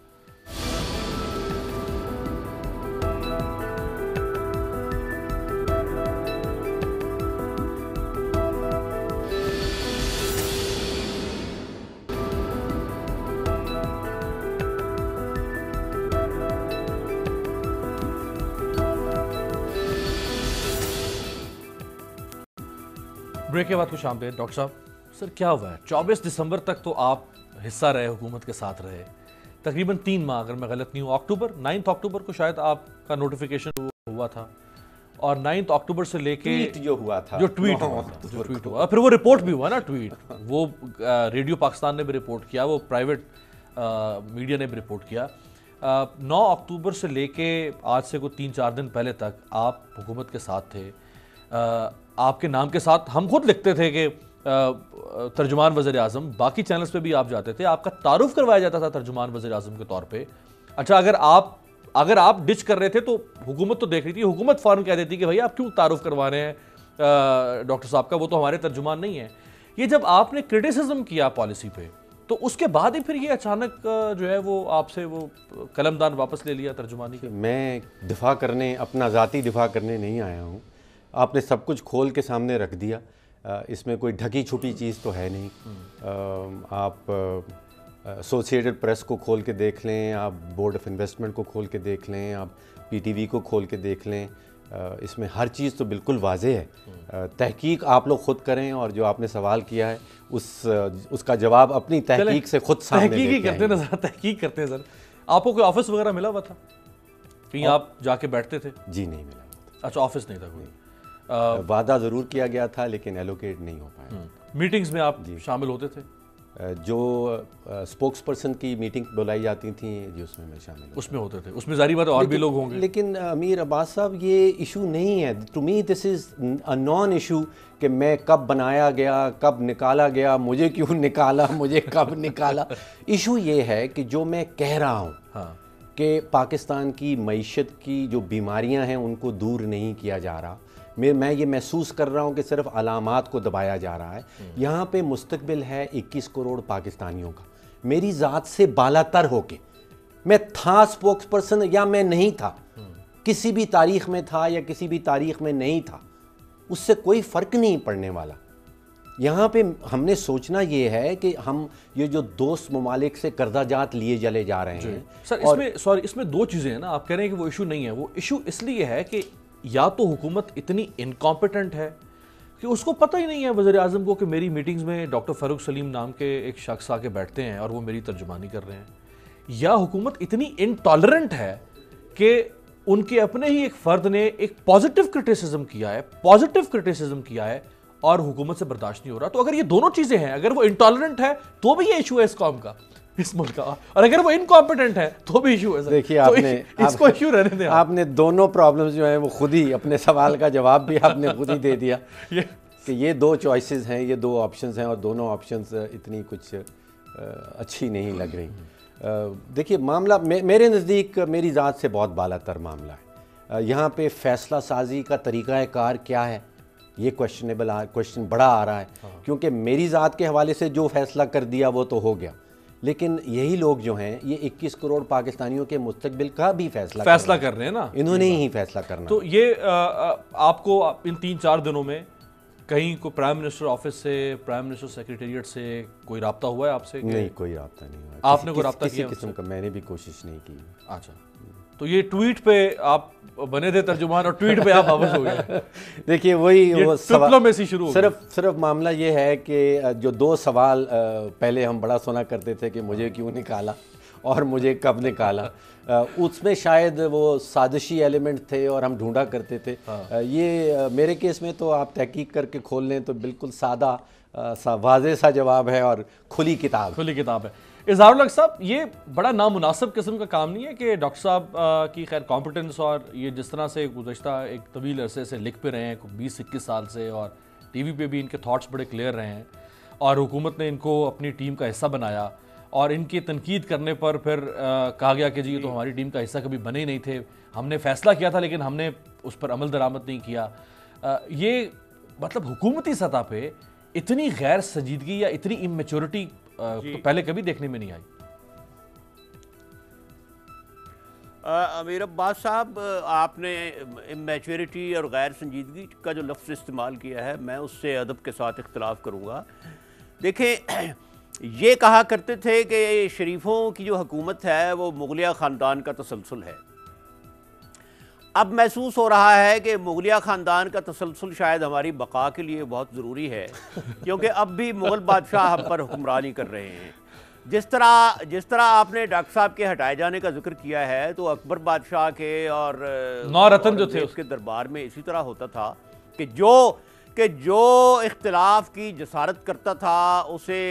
ब्रेक के बाद कुछ शाम पे डॉक्टर साहब, सर क्या हुआ है? 24 दिसंबर तक तो आप हिस्सा रहे, हुकूमत के साथ रहे, तकरीबन 3 माह अगर मैं गलत नहीं हूँ। 9 अक्टूबर को शायद आपका नोटिफिकेशन हुआ था, और 9 अक्टूबर से लेके जो हुआ था, जो ट्वीट हुआ, फिर वो रिपोर्ट भी हुआ ना, ट्वीट वो रेडियो पाकिस्तान ने भी रिपोर्ट किया, वो प्राइवेट मीडिया ने भी रिपोर्ट किया। 9 अक्टूबर से लेके आज से कोई 3-4 दिन पहले तक आप हुकूमत के साथ थे। आपके नाम के साथ हम खुद लिखते थे कि तर्जुमान वज़ीर आज़म, बाकी चैनल्स पे भी आप जाते थे, आपका तारुफ करवाया जाता था तर्जुमान वज़ीर आज़म के तौर पे। अच्छा, अगर आप डिच कर रहे थे तो हुकूमत तो देख रही थी, हुकूमत फ़ौरन कह देती कि भाई आप क्यों तारुफ करवा रहे हैं डॉक्टर साहब का, वो तो हमारे तर्जुमान नहीं है। ये जब आपने क्रिटिसिज्म किया पॉलिसी पे, तो उसके बाद ही फिर ये अचानक जो है वो आपसे वो कलमदान वापस ले लिया तर्जुमानी के। मैं दिफा करने, अपना ज़ाती दिफा करने नहीं आया हूँ। आपने सब कुछ खोल के सामने रख दिया, इसमें कोई ढकी छुपी चीज़ तो है नहीं। आप एसोसिएटेड प्रेस को खोल के देख लें, आप बोर्ड ऑफ इन्वेस्टमेंट को खोल के देख लें, आप PTV को खोल के देख लें, इसमें हर चीज़ तो बिल्कुल वाज़ेह है। तहकीक आप लोग खुद करें, और जो आपने सवाल किया है उसका जवाब अपनी तहकीक से खुद सामने तहकीक करते हैं सर, तहकीक करते हैं सर। आपको कोई ऑफिस वगैरह मिला हुआ था कहीं आप जाके बैठते थे? जी नहीं मिला। अच्छा, ऑफिस नहीं था कोई? वादा ज़रूर किया गया था लेकिन एलोकेट नहीं हो पाया। मीटिंग्स में आप शामिल होते थे? जो स्पोक्स पर्सन की मीटिंग बुलाई जाती थी जी, उसमें मैं शामिल उसमें होते थे। उसमें जारी बात है और भी लोग होंगे। लेकिन अमीर अब्बास साहब, ये इशू नहीं है। To me this is a non issue कि मैं कब बनाया गया, कब निकाला गया, मुझे क्यों निकाला, मुझे कब निकाला। इशू ये है कि जो मैं कह रहा हूँ, हाँ, कि पाकिस्तान की मईशत की जो बीमारियाँ हैं उनको दूर नहीं किया जा रहा। मैं ये महसूस कर रहा हूँ कि सिर्फ अलामात को दबाया जा रहा है। यहाँ पे मुस्तकबिल है 21 करोड़ पाकिस्तानियों का। मेरी ज़ात से बालातर होके, मैं था स्पोक्स पर्सन या मैं नहीं था, किसी भी तारीख में था या किसी भी तारीख में नहीं था, उससे कोई फ़र्क नहीं पड़ने वाला। यहाँ पे हमने सोचना ये है कि हम ये जो दोस्त ममालिक से कर्जाजात लिए चले जा रहे हैं सर, इसमें 2 चीज़ें हैं ना। आप कह रहे हैं कि वो इशू नहीं है, वो इशू इसलिए है कि या तो हुकूमत इतनी इनकॉम्पिटेंट है कि उसको पता ही नहीं है वज़ीर आज़म को कि मेरी मीटिंग्स में डॉक्टर फ़ारूक सलीम नाम के एक शख्स आके बैठते हैं और वो मेरी तर्जुमानी कर रहे हैं, या हुकूमत इतनी इनटॉलरेंट है कि उनके अपने ही एक फ़र्द ने एक पॉजिटिव क्रिटिसिज्म किया है और हुकूमत से बर्दाश्त नहीं हो रहा। तो अगर ये दोनों चीज़ें हैं, अगर वो इंटॉलरेंट है तो भी ये इशू है इस कौम का, इस मुल्क का, और अगर वो इनकॉम्पिटेंट है तो भी इशू है। देखिए, तो इसको इशू रहने दें। आपने दोनों प्रॉब्लम्स जो हैं वो खुद ही, अपने सवाल का जवाब भी आपने खुद ही दे दिया कि ये 2 चॉइसेस हैं, ये 2 ऑप्शंस हैं, और दोनों ऑप्शंस इतनी कुछ अच्छी नहीं लग रही। देखिए, मामला मेरे नज़दीक मेरी ज़ात से बहुत बालातर मामला है। यहाँ पे फैसला साजी का तरीक़ाकार क्या है, ये क्वेश्चन बड़ा आ रहा है। क्योंकि मेरी ज़ात के हवाले से जो फैसला कर दिया वो तो हो गया, लेकिन यही लोग जो हैं ये 21 करोड़ पाकिस्तानियों के मुस्तकबिल का भी फैसला कर रहे हैं ना, इन्होंने ही फैसला करना। तो ये आपको इन 3-4 दिनों में कहीं को प्राइम मिनिस्टर ऑफिस से, प्राइम मिनिस्टर सेक्रेटेरिएट से कोई राब्ता हुआ है आपसे? नहीं, कोई राब्ता नहीं हुआ। आपने कोई राब्ता किया? किसी किस्म का मैंने भी कोशिश नहीं की। अच्छा, तो ये ट्वीट पे आप बने थे तर्जुमान और ट्वीट पे आप वापस हो गए। देखिए वही वो डिप्लोमेसी शुरू हो गई। सिर्फ मामला ये है कि जो 2 सवाल पहले हम बड़ा सुना करते थे कि मुझे क्यों निकाला और मुझे कब निकाला, उसमें शायद वो साजिशी एलिमेंट थे और हम ढूंढा करते थे। ये मेरे केस में तो आप तहकीक करके खोल लें तो बिल्कुल सादा वाज़े सा जवाब है और खुली किताब है। इज़हारुल हक साहब, ये बड़ा नामुनासिब किस्म का काम नहीं है कि डॉक्टर साहब की खैर कॉम्पिटेंस और ये जिस तरह से गुज़श्ता एक तवील अरसे से लिख पे रहे हैं 20-21 साल से, और टीवी पे भी इनके थॉट्स बड़े क्लियर रहे हैं और हुकूमत ने इनको अपनी टीम का हिस्सा बनाया, और इनकी तनकीद करने पर फिर कहा गया कि जी ये तो हमारी टीम का हिस्सा कभी बने ही नहीं थे, हमने फैसला किया था लेकिन हमने उस पर अमल दरामद नहीं किया। ये मतलब हुकूमती सतह पे इतनी गैर संजीदगी या इतनी इमेच्योरिटी तो पहले कभी देखने में नहीं आई। अमीर अब्बास साहब, आपने इमेच्योरिटी और गैर संजीदगी का जो लफ्ज़ इस्तेमाल किया है, मैं उससे अदब के साथ इख्तलाफ करूँगा। देखें, ये कहा करते थे कि शरीफों की जो हुकूमत है वो मुगलिया ख़ानदान का तसलसल है। अब महसूस हो रहा है कि मुगलिया ख़ानदान का तसलसल शायद हमारी बका के लिए बहुत ज़रूरी है, क्योंकि अब भी मुग़ल बादशाह हम पर हुक्मरानी कर रहे हैं। जिस तरह आपने डॉक्टर साहब के हटाए जाने का जिक्र किया है, तो अकबर बादशाह के और नौरतन जो थे उसके दरबार में इसी तरह होता था कि जो इख्तिलाफ की जसारत करता था उसे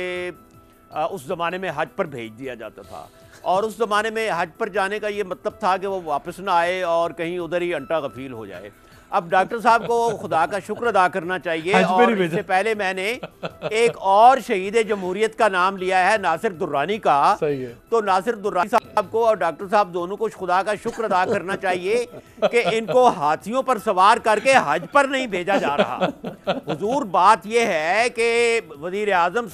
उस ज़माने में हज पर भेज दिया जाता था, और उस ज़माने में हज पर जाने का ये मतलब था कि वो वापस ना आए और कहीं उधर ही अंटा गफील हो जाए। अब डॉक्टर साहब को खुदा का शुक्र अदा करना चाहिए, और इससे पहले मैंने एक और शहीद जमहूरियत का नाम लिया है, नासिर दुर्रानी का। सही है। तो नासिर दुर्रानी साहब को और डॉक्टर साहब दोनों को खुदा का शुक्र अदा करना चाहिए कि इनको हाथियों पर सवार करके हज पर नहीं भेजा जा रहा। हुजूर, बात यह है कि वज़ीर आज़म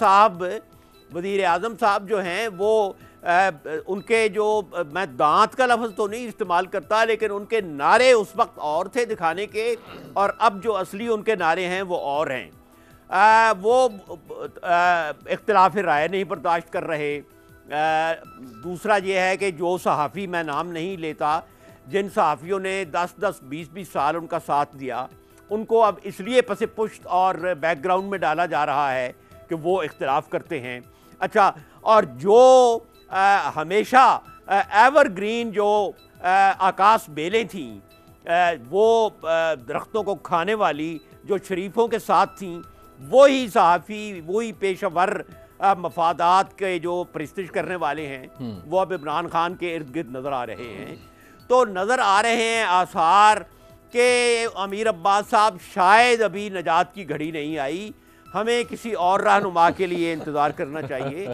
साहब जो हैं वो उनके जो, मैं दांत का लफ्ज़ तो नहीं इस्तेमाल करता, लेकिन उनके नारे उस वक्त और थे दिखाने के, और अब जो असली उनके नारे हैं वो और हैं। वो इख्तिलाफ राय नहीं बर्दाश्त कर रहे। दूसरा ये है कि जो सहाफ़ी, मैं नाम नहीं लेता, जिन सहाफ़ियों ने 10-10, 20-20 साल उनका साथ दिया, उनको अब इसलिए पसे पुश्त और बैकग्राउंड में डाला जा रहा है कि वो इख्तिलाफ करते हैं। अच्छा, और जो हमेशा एवरग्रीन जो आकाश बेलें थीं, वो दरख्तों को खाने वाली जो शरीफों के साथ थीं, वही सहाफ़ी, वही पेशेवर मफादात के जो परिस्तिश करने वाले हैं, वो अब इमरान खान के इर्द गिर्द नज़र आ रहे हैं। तो नज़र आ रहे हैं आसार के अमीर अब्बास साहब शायद अभी नजात की घड़ी नहीं आई, हमें किसी और रहनुमा के लिए इंतज़ार करना चाहिए,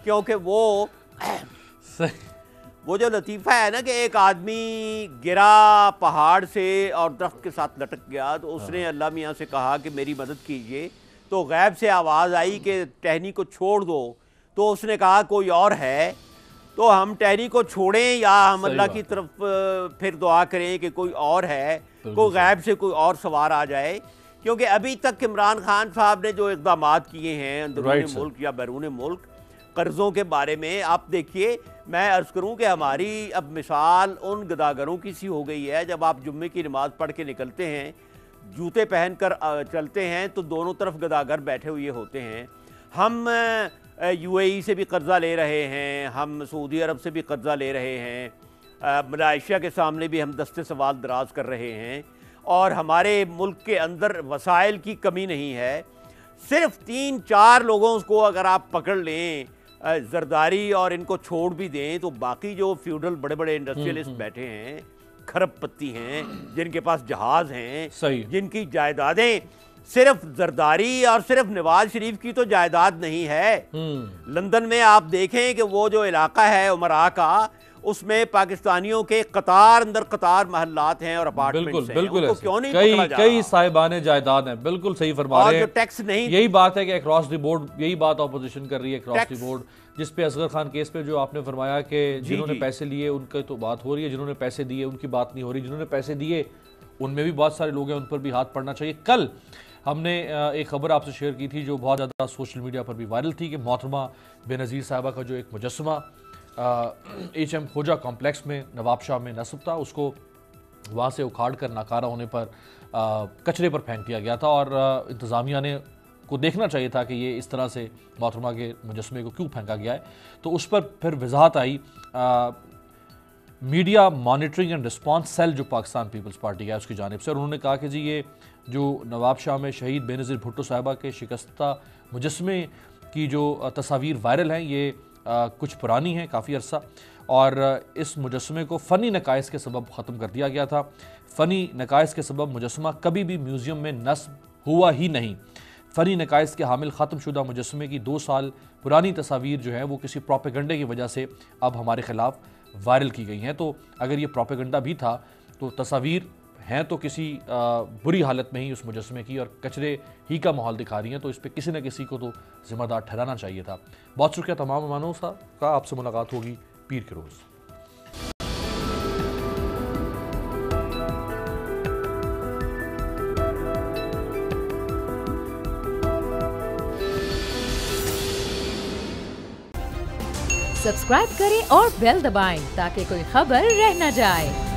क्योंकि वो जो लतीफ़ा है ना कि एक आदमी गिरा पहाड़ से और दरख्त के साथ लटक गया, तो उसने अल्लाह मियाँ से कहा कि मेरी मदद कीजिए, तो गैब से आवाज़ आई कि टहनी को छोड़ दो, तो उसने कहा कोई और है, तो हम टहनी को छोड़ें या हम अल्लाह की तरफ फिर दुआ करें कि कोई और है, कोई गैब से कोई और सवार आ जाए। क्योंकि अभी तक इमरान खान साहब ने जो इक़दाम किए हैं अंदरूनी मुल्क या बैरून मुल्क कर्ज़ों के बारे में, आप देखिए, मैं अर्ज़ करूं कि हमारी अब मिसाल उन गदागरों की सी हो गई है, जब आप जुम्मे की नमाज़ पढ़ के निकलते हैं, जूते पहन कर चलते हैं, तो दोनों तरफ गदागर बैठे हुए होते हैं। हम UAE से भी कर्ज़ा ले रहे हैं, हम सऊदी अरब से भी कर्ज़ा ले रहे हैं, मलाइशिया के सामने भी हम दस्ते सवाल दराज कर रहे हैं, और हमारे मुल्क के अंदर वसाइल की कमी नहीं है। सिर्फ 3-4 लोगों को अगर आप पकड़ लें, जरदारी, और इनको छोड़ भी दें, तो बाकी जो फ्यूडल बड़े बड़े इंडस्ट्रियलिस्ट बैठे हैं, खरबपत्ती हैं, जिनके पास जहाज़ हैं, जिनकी जायदादें सिर्फ जरदारी और सिर्फ नवाज शरीफ की तो जायदाद नहीं है। लंदन में आप देखें कि वो जो इलाका है उमरा का, उसमें पाकिस्तानियों के कतार अंदर कतार महल्लात हैं और अपार्टमेंट्स बिल्कुल हैं, बिल्कुल उनको ऐसे। क्यों नहीं कई पकड़ा जा कई रहा? साहिबाने जायदाद हैं, बिल्कुल सही फरमा और रहे जो हैं। टैक्स नहीं, यही बात है कि अक्रॉस द बोर्ड, यही बात ऑपोजिशन कर रही है अक्रॉस द टैक्स- बोर्ड, जिस पे असगर खान केस पे जो आपने फरमाया कि जिन्होंने जी। पैसे लिए उनकी तो बात हो रही है, जिन्होंने पैसे दिए उनकी बात नहीं हो रही। जिन्होंने पैसे दिए उनमें भी बहुत सारे लोग हैं, उन पर भी हाथ पड़ना चाहिए। कल हमने एक खबर आपसे शेयर की थी जो बहुत ज़्यादा सोशल मीडिया पर भी वायरल थी कि मोहतरमा बेनज़ीर साहबा का जो एक मुजस्समा HM खोजा कॉम्प्लेक्स में नवाब शाह में नस्ब था, उसको वहाँ से उखाड़ कर नाकारा होने पर कचरे पर फेंक दिया गया था। और इंतज़ामिया ने को देखना चाहिए था कि ये इस तरह से मोहतरमा के मुजस्समे को क्यों फेंका गया है। तो उस पर फिर वजाहत आई media monitoring and response cell जो पाकिस्तान पीपल्स पार्टी का है उसकी जानिब से, और उन्होंने कहा कि जी ये जो नवाब शाह में शहीद बेनज़ीर भुट्टो साहिबा के शिकस्ता मुजस्समे की जो तस्वीर वायरल हैं ये कुछ पुरानी हैं, काफ़ी अरसा, और इस मुजस्समे को फ़नी नकाइस के सबब ख़त्म कर दिया गया था। फ़नी नकाइस के सबब मुजस्समा कभी भी म्यूज़ियम में नस्ब हुआ ही नहीं। फ़नी नकाइस के हामिल ख़त्मशुदा मुजस्समे की 2 साल पुरानी तस्वीर जो है वो किसी प्रोपेगंडे की वजह से अब हमारे ख़िलाफ़ वायरल की गई हैं। तो अगर ये प्रोपेगंडा भी था तो तस्वीर हैं तो किसी बुरी हालत में ही उस मुजस्समे की और कचरे ही का माहौल दिखा रही हैं, तो इस पर किसी न किसी को तो ज़िम्मेदार ठहराना चाहिए था। बहुत शुक्रिया तमाम मेहमानों का, आपसे मुलाकात होगी पीर के रोज़। सब्सक्राइब करें और बेल दबाएं ताकि कोई खबर रह न जाए।